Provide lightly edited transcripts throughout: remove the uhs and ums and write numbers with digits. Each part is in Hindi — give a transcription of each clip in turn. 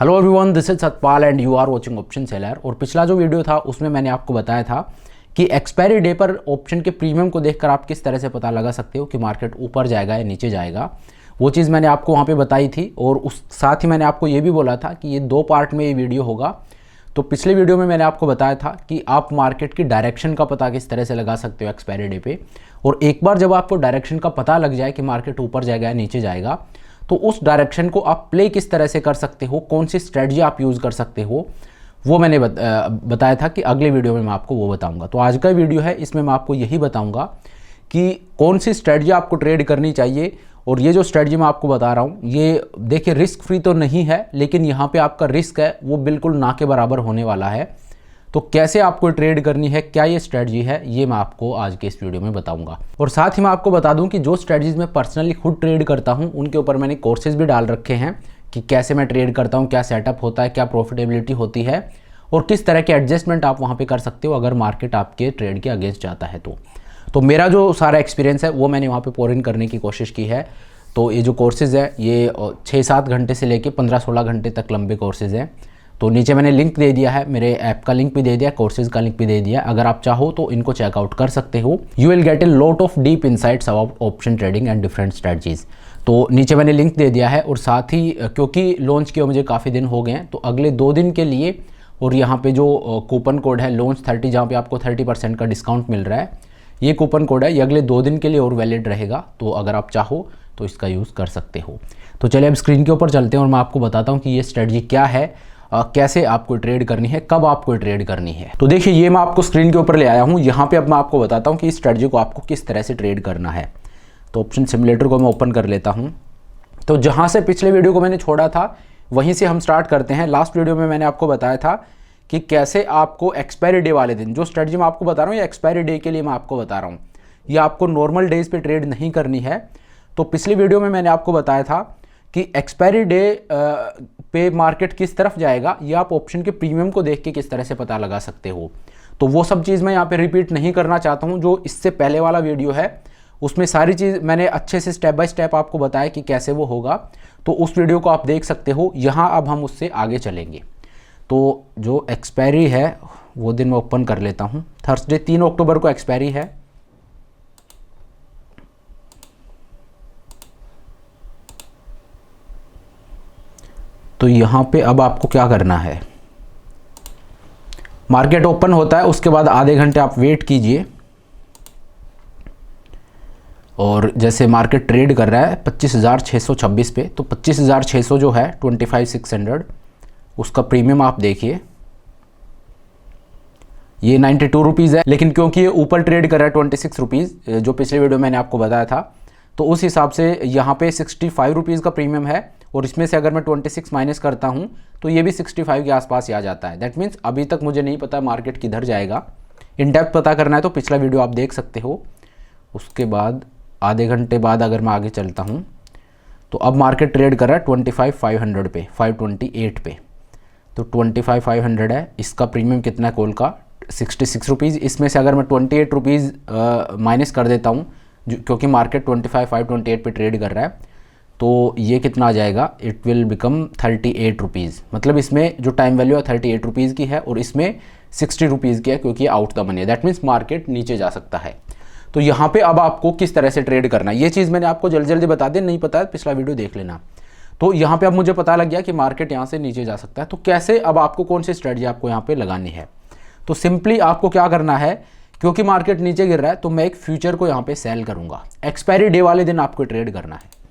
Hello everyone, this is Satpal and you are watching option seller. और पिछला जो वीडियो था उसमें मैंने आपको बताया था कि एक्सपायरी डे पर ऑप्शन के प्रीमियम को देखकर आप किस तरह से पता लगा सकते हो कि मार्केट ऊपर जाएगा या नीचे जाएगा। वो चीज़ मैंने आपको वहाँ पे बताई थी और उस साथ ही मैंने आपको ये भी बोला था कि ये 2 पार्ट में ये वीडियो होगा। तो पिछले वीडियो में मैंने आपको बताया था कि आप मार्केट की डायरेक्शन का पता किस तरह से लगा सकते हो एक्सपायरी डे पे, और एक बार जब आपको डायरेक्शन का पता लग जाए कि मार्केट ऊपर जाएगा या नीचे जाएगा तो उस डायरेक्शन को आप प्ले किस तरह से कर सकते हो, कौन सी स्ट्रेटजी आप यूज़ कर सकते हो, वो मैंने बताया था कि अगले वीडियो में मैं आपको वो बताऊंगा। तो आज का वीडियो है, इसमें मैं आपको यही बताऊंगा कि कौन सी स्ट्रेटजी आपको ट्रेड करनी चाहिए। और ये जो स्ट्रेटजी मैं आपको बता रहा हूँ ये देखिए रिस्क फ्री तो नहीं है, लेकिन यहाँ पे आपका रिस्क है वो बिल्कुल ना के बराबर होने वाला है। तो कैसे आपको ट्रेड करनी है, क्या ये स्ट्रेटजी है, ये मैं आपको आज के इस वीडियो में बताऊंगा। और साथ ही मैं आपको बता दूं कि जो स्ट्रेटजीज मैं पर्सनली खुद ट्रेड करता हूं उनके ऊपर मैंने कोर्सेज भी डाल रखे हैं कि कैसे मैं ट्रेड करता हूं, क्या सेटअप होता है, क्या प्रॉफिटेबिलिटी होती है और किस तरह के एडजस्टमेंट आप वहाँ पर कर सकते हो अगर मार्केट आपके ट्रेड के अगेंस्ट जाता है। तो मेरा जो सारा एक्सपीरियंस है वो मैंने वहाँ पर पोर इन करने की कोशिश की है। तो ये जो कोर्सेज़ है ये 6-7 घंटे से लेके 15-16 घंटे तक लंबे कोर्सेज़ हैं। तो नीचे मैंने लिंक दे दिया है, मेरे ऐप का लिंक भी दे दिया, कोर्सेज का लिंक भी दे दिया। अगर आप चाहो तो इनको चेकआउट कर सकते हो। You will get a lot of deep insights about option trading and different strategies. तो नीचे मैंने लिंक दे दिया है। और साथ ही क्योंकि लॉन्च किए मुझे काफ़ी दिन हो गए हैं तो अगले 2 दिन के लिए और यहाँ पे जो कूपन कोड है लॉन्च 30, जहाँ पे आपको 30% का डिस्काउंट मिल रहा है, ये कूपन कोड है, ये अगले 2 दिन के लिए और वैलिड रहेगा। तो अगर आप चाहो तो इसका यूज़ कर सकते हो। तो चलिए अब स्क्रीन के ऊपर चलते हैं और मैं आपको बताता हूँ कि ये स्ट्रेटजी क्या है, कैसे आपको ट्रेड करनी है, कब आपको ट्रेड करनी है। तो देखिए ये मैं आपको स्क्रीन के ऊपर ले आया हूँ। यहाँ पे अब मैं आपको बताता हूँ कि इस स्ट्रेटजी को आपको किस तरह से ट्रेड करना है। तो ऑप्शन सिमुलेटर को मैं ओपन कर लेता हूँ। तो जहाँ से पिछले वीडियो को मैंने छोड़ा था वहीं से हम स्टार्ट करते हैं। लास्ट वीडियो में मैंने आपको बताया था कि कैसे आपको एक्सपायरी डे वाले दिन, जो स्ट्रेटजी मैं आपको बता रहा हूँ ये एक्सपायरी डे के लिए मैं आपको बता रहा हूँ, ये आपको नॉर्मल डेज पे ट्रेड नहीं करनी है। तो पिछली वीडियो में मैंने आपको बताया था कि एक्सपायरी डे पे मार्केट किस तरफ जाएगा ये आप ऑप्शन के प्रीमियम को देख के किस तरह से पता लगा सकते हो। तो वो सब चीज़ मैं यहाँ पे रिपीट नहीं करना चाहता हूँ। जो इससे पहले वाला वीडियो है उसमें सारी चीज़ मैंने अच्छे से स्टेप बाय स्टेप आपको बताया कि कैसे वो होगा, तो उस वीडियो को आप देख सकते हो। यहाँ अब हम उससे आगे चलेंगे। तो जो एक्सपायरी है वो दिन मैं ओपन कर लेता हूँ। थर्सडे 3 अक्टूबर को एक्सपायरी है। तो यहाँ पे अब आपको क्या करना है, मार्केट ओपन होता है उसके बाद आधे घंटे आप वेट कीजिए। और जैसे मार्केट ट्रेड कर रहा है 25,626 पे, तो 25,600 जो है 25,600 उसका प्रीमियम आप देखिए, ये 92 रुपीज़ है। लेकिन क्योंकि ये ऊपर ट्रेड कर रहा है 26 रुपीज़, जो पिछले वीडियो मैंने आपको बताया था, तो उस हिसाब से यहाँ पे 65 रुपीज़ का प्रीमियम है। और इसमें से अगर मैं 26 माइनस करता हूँ तो ये भी 65 के आसपास ही आ जाता है। दैट मीन्स अभी तक मुझे नहीं पता मार्केट किधर जाएगा। इन डेप्थ पता करना है तो पिछला वीडियो आप देख सकते हो। उसके बाद आधे घंटे बाद अगर मैं आगे चलता हूँ तो अब मार्केट ट्रेड कर रहा है 25,500 पे, 528 पे। तो 25,500 है, इसका प्रीमियम कितना है कॉल का 66 रुपीज़। इसमें से अगर मैं 28 रुपीज़ माइनस कर देता हूँ क्योंकि मार्केट 25,528 पे ट्रेड कर रहा है, तो ये कितना आ जाएगा, इट विल बिकम 38 रुपीज़। मतलब इसमें जो टाइम वैल्यू है 38 रुपीज़ की है और इसमें 60 रुपीज़ की है क्योंकि आउट द मनी है। दैट मीन्स मार्केट नीचे जा सकता है। तो यहाँ पे अब आपको किस तरह से ट्रेड करना है ये चीज़ मैंने आपको जल्दी जल्दी बता दें, नहीं पता है पिछला वीडियो देख लेना। तो यहाँ पे अब मुझे पता लग गया कि मार्केट यहाँ से नीचे जा सकता है। तो कैसे, अब आपको कौन सी स्ट्रेटजी आपको यहाँ पे लगानी है। तो सिंपली आपको क्या करना है, क्योंकि मार्केट नीचे गिर रहा है तो मैं एक फ्यूचर को यहाँ पे सेल करूँगा। एक्सपायरी डे वाले दिन आपको ट्रेड करना है।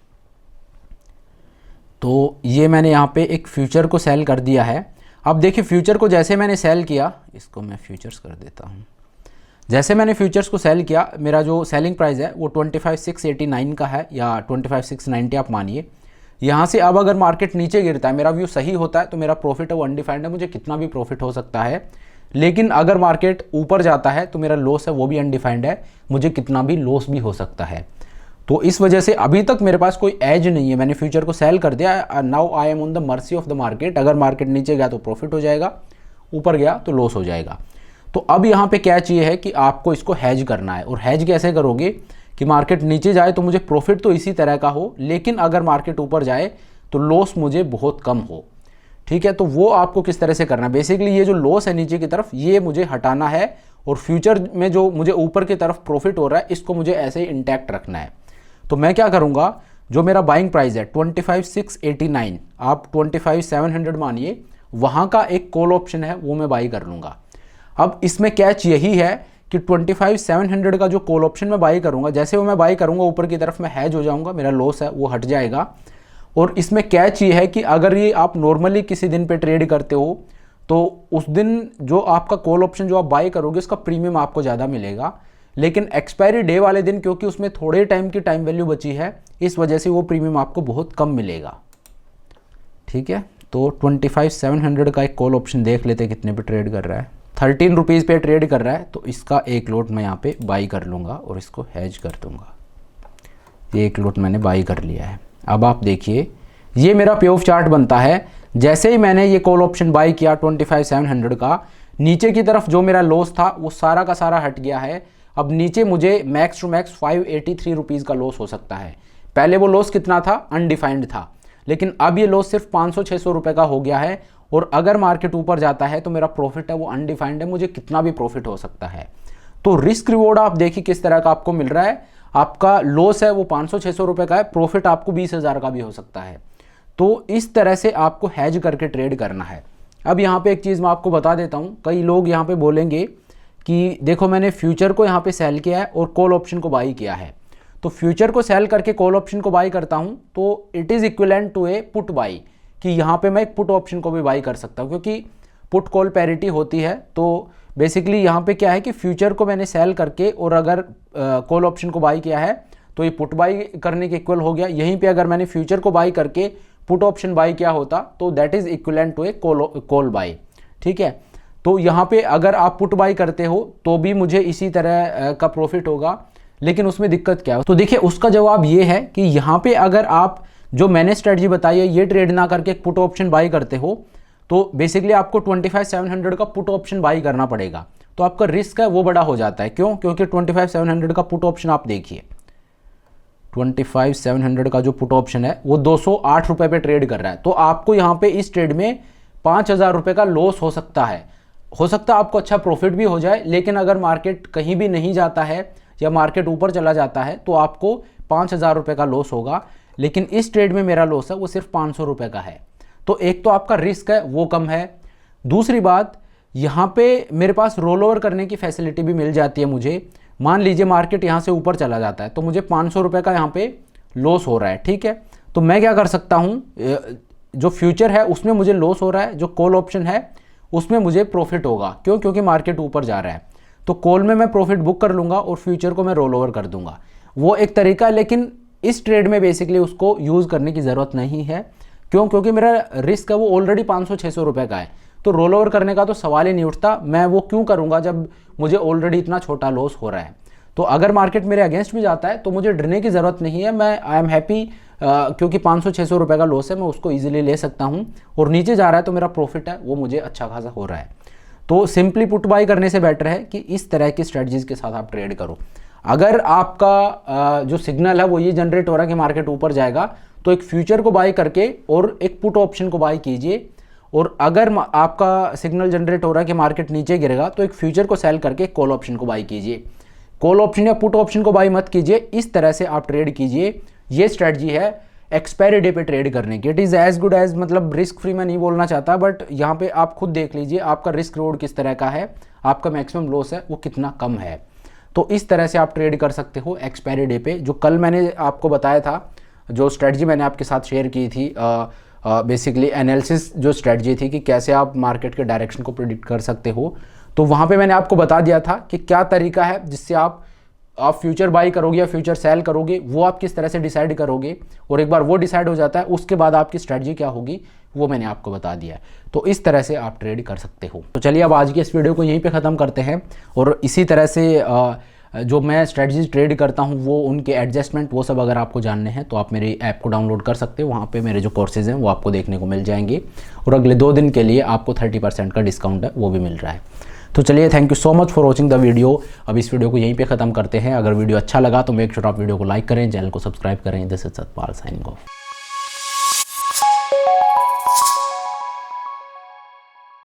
तो ये मैंने यहाँ पे एक फ्यूचर को सेल कर दिया है। अब देखिए फ्यूचर को जैसे मैंने सेल किया, इसको मैं फ्यूचर्स कर देता हूँ। जैसे मैंने फ्यूचर्स को सेल किया, मेरा जो सेलिंग प्राइस है वो 25,689 का है या 25,690 आप मानिए। यहाँ से अब अगर मार्केट नीचे गिरता है, मेरा व्यू सही होता है तो मेरा प्रॉफिट है वो अनडिफाइंड है, मुझे कितना भी प्रॉफिट हो सकता है। लेकिन अगर मार्केट ऊपर जाता है तो मेरा लॉस है वो भी अनडिफाइंड है, मुझे कितना भी लॉस भी हो सकता है। तो इस वजह से अभी तक मेरे पास कोई एज नहीं है, मैंने फ्यूचर को सेल कर दिया। Now I am on the mercy of the market. अगर मार्केट नीचे गया तो प्रॉफिट हो जाएगा, ऊपर गया तो लॉस हो जाएगा। तो अब यहाँ पे क्या चाहिए है कि आपको इसको हैज करना है। और हैज कैसे करोगे कि मार्केट नीचे जाए तो मुझे प्रॉफिट तो इसी तरह का हो, लेकिन अगर मार्केट ऊपर जाए तो लॉस मुझे बहुत कम हो। ठीक है। तो वो आपको किस तरह से करना है, बेसिकली ये जो लॉस है नीचे की तरफ ये मुझे हटाना है और फ्यूचर में जो मुझे ऊपर की तरफ प्रॉफिट हो रहा है इसको मुझे ऐसे ही इंटैक्ट रखना है। तो मैं क्या करूँगा, जो मेरा बाइंग प्राइस है 25,689, आप 25,700 मानिए, वहाँ का एक कॉल ऑप्शन है वो मैं बाई कर लूँगा। अब इसमें कैच यही है कि 25,700 का जो कॉल ऑप्शन मैं बाई करूँगा, जैसे वो मैं बाई करूँगा ऊपर की तरफ मैं हैज हो जाऊँगा, मेरा लॉस है वो हट जाएगा। और इसमें कैच ये है कि अगर ये आप नॉर्मली किसी दिन पे ट्रेड करते हो तो उस दिन जो आपका कॉल ऑप्शन जो आप बाई करोगे उसका प्रीमियम आपको ज़्यादा मिलेगा, लेकिन एक्सपायरी डे वाले दिन क्योंकि उसमें थोड़े टाइम की टाइम वैल्यू बची है इस वजह से वो प्रीमियम आपको बहुत कम मिलेगा। ठीक है, तो 25,700 का एक कॉल ऑप्शन देख लेते हैं कितने पे ट्रेड कर रहा है। 13 रुपीज़ पे ट्रेड कर रहा है, तो इसका एक लोट मैं यहाँ पे बाई कर लूँगा और इसको हैज कर दूँगा। ये एक लोट मैंने बाई कर लिया है। अब आप देखिए ये मेरा पे ऑफ चार्ट बनता है। जैसे ही मैंने ये कॉल ऑप्शन बाई किया 25,700 का, नीचे की तरफ जो मेरा लॉस था वो सारा का सारा हट गया है। अब नीचे मुझे मैक्स टू मैक्स 583 रुपीज़ का लॉस हो सकता है। पहले वो लॉस कितना था, अनडिफाइंड था, लेकिन अब ये लॉस सिर्फ 500-600 रुपये का हो गया है। और अगर मार्केट ऊपर जाता है तो मेरा प्रॉफिट है वो अनडिफाइंड है, मुझे कितना भी प्रॉफिट हो सकता है। तो रिस्क रिवॉर्ड आप देखिए किस तरह का आपको मिल रहा है। आपका लॉस है वो 500-600 रुपये का है, प्रॉफिट आपको 20,000 का भी हो सकता है। तो इस तरह से आपको हैज करके ट्रेड करना है। अब यहाँ पे एक चीज़ मैं आपको बता देता हूँ, कई लोग यहाँ पे बोलेंगे कि देखो मैंने फ्यूचर को यहाँ पे सेल किया है और कॉल ऑप्शन को बाई किया है, तो फ्यूचर को सेल करके कॉल ऑप्शन को बाई करता हूँ तो it is equivalent to a put buy, कि यहाँ पे मैं एक पुट ऑप्शन को भी बाई कर सकता हूँ, क्योंकि पुट कॉल पैरिटी होती है। तो बेसिकली यहाँ पे क्या है कि फ्यूचर को मैंने सेल करके और अगर कॉल ऑप्शन को बाई किया है तो ये पुट बाई करने के इक्वल हो गया। यहीं पे अगर मैंने फ्यूचर को बाई करके पुट ऑप्शन बाई किया होता तो that is equivalent to a call buy. ठीक है, तो यहाँ पे अगर आप पुट बाई करते हो तो भी मुझे इसी तरह का प्रॉफिट होगा, लेकिन उसमें दिक्कत क्या है। तो देखिए उसका जवाब ये है कि यहाँ पे अगर आप जो मैंने स्ट्रेटजी बताई है ये ट्रेड ना करके एक पुट ऑप्शन बाई करते हो तो बेसिकली आपको 25,700 का पुट ऑप्शन बाई करना पड़ेगा। तो आपका रिस्क है वो बड़ा हो जाता है। क्यों? क्योंकि 25,700 का पुट ऑप्शन आप देखिए, 25,700 का जो पुट ऑप्शन है वो 208 रुपये पे ट्रेड कर रहा है। तो आपको यहाँ पे इस ट्रेड में 5,000 रुपये का लॉस हो सकता है। हो सकता है आपको अच्छा प्रॉफिट भी हो जाए, लेकिन अगर मार्केट कहीं भी नहीं जाता है या मार्केट ऊपर चला जाता है तो आपको 5,000 रुपये का लॉस होगा। लेकिन इस ट्रेड में मेरा लॉस है वो सिर्फ 500 रुपये का है। तो एक तो आपका रिस्क है वो कम है, दूसरी बात यहाँ पे मेरे पास रोल ओवर करने की फैसिलिटी भी मिल जाती है मुझे। मान लीजिए मार्केट यहाँ से ऊपर चला जाता है तो मुझे 500 रुपये का यहाँ पे लॉस हो रहा है। ठीक है, तो मैं क्या कर सकता हूँ, जो फ्यूचर है उसमें मुझे लॉस हो रहा है, जो कॉल ऑप्शन है उसमें मुझे प्रॉफिट होगा। क्यों? क्योंकि मार्केट ऊपर जा रहा है। तो कॉल में मैं प्रॉफिट बुक कर लूँगा और फ्यूचर को मैं रोल ओवर कर दूंगा। वो एक तरीका है, लेकिन इस ट्रेड में बेसिकली उसको यूज़ करने की ज़रूरत नहीं है। क्यों? क्योंकि मेरा रिस्क है वो ऑलरेडी 500-600 रुपये का है, तो रोल ओवर करने का तो सवाल ही नहीं उठता। मैं वो क्यों करूँगा जब मुझे ऑलरेडी इतना छोटा लॉस हो रहा है। तो अगर मार्केट मेरे अगेंस्ट भी जाता है तो मुझे डरने की ज़रूरत नहीं है। मैं आई एम हैप्पी, क्योंकि 500-600 रुपये का लॉस है, मैं उसको ईजिली ले सकता हूँ। और नीचे जा रहा है तो मेरा प्रॉफिट है वो मुझे अच्छा खासा हो रहा है। तो सिंपली पुट बाई करने से बेटर है कि इस तरह की स्ट्रेटजीज़ के साथ आप ट्रेड करो। अगर आपका जो सिग्नल है वो ये जनरेट हो रहा है कि मार्केट ऊपर जाएगा, तो एक फ्यूचर को बाई करके और एक पुट ऑप्शन को बाई कीजिए। और अगर आपका सिग्नल जनरेट हो रहा है कि मार्केट नीचे गिरेगा तो एक फ्यूचर को सेल करके कॉल ऑप्शन को बाई कीजिए। कॉल ऑप्शन या पुट ऑप्शन को बाई मत कीजिए, इस तरह से आप ट्रेड कीजिए। ये स्ट्रेटजी है एक्सपायरी डे पे ट्रेड करने की। It is as good as, मतलब रिस्क फ्री मैं नहीं बोलना चाहता, बट यहाँ पे आप खुद देख लीजिए आपका रिस्क रिवॉर्ड किस तरह का है, आपका मैक्सिमम लॉस है वो कितना कम है। तो इस तरह से आप ट्रेड कर सकते हो एक्सपायरी डे पे। जो कल मैंने आपको बताया था, जो स्ट्रेटजी मैंने आपके साथ शेयर की थी, बेसिकली एनालिसिस जो स्ट्रेटजी थी कि कैसे आप मार्केट के डायरेक्शन को प्रेडिक्ट कर सकते हो, तो वहाँ पे मैंने आपको बता दिया था कि क्या तरीका है जिससे आप फ्यूचर बाई करोगे या फ्यूचर सेल करोगे, वो आप किस तरह से डिसाइड करोगे। और एक बार वो डिसाइड हो जाता है उसके बाद आपकी स्ट्रेटजी क्या होगी वो मैंने आपको बता दिया है। तो इस तरह से आप ट्रेड कर सकते हो। तो चलिए अब आज की इस वीडियो को यहीं पे ख़त्म करते हैं। और इसी तरह से जो मैं स्ट्रेटजीज ट्रेड करता हूँ वो उनके एडजस्टमेंट वो सब अगर आपको जानने हैं तो आप मेरी ऐप को डाउनलोड कर सकते हो। वहाँ पे मेरे जो कोर्सेज़ हैं वो आपको देखने को मिल जाएंगे। और अगले 2 दिन के लिए आपको 30% का डिस्काउंट है वो भी मिल रहा है। तो चलिए, thank you so much for watching the video. अब इस वीडियो को यहीं पे ख़त्म करते हैं। अगर वीडियो अच्छा लगा तो मेक श्योर आप वीडियो को लाइक करें, चैनल को सब्सक्राइब करें। This is Satpal signing off.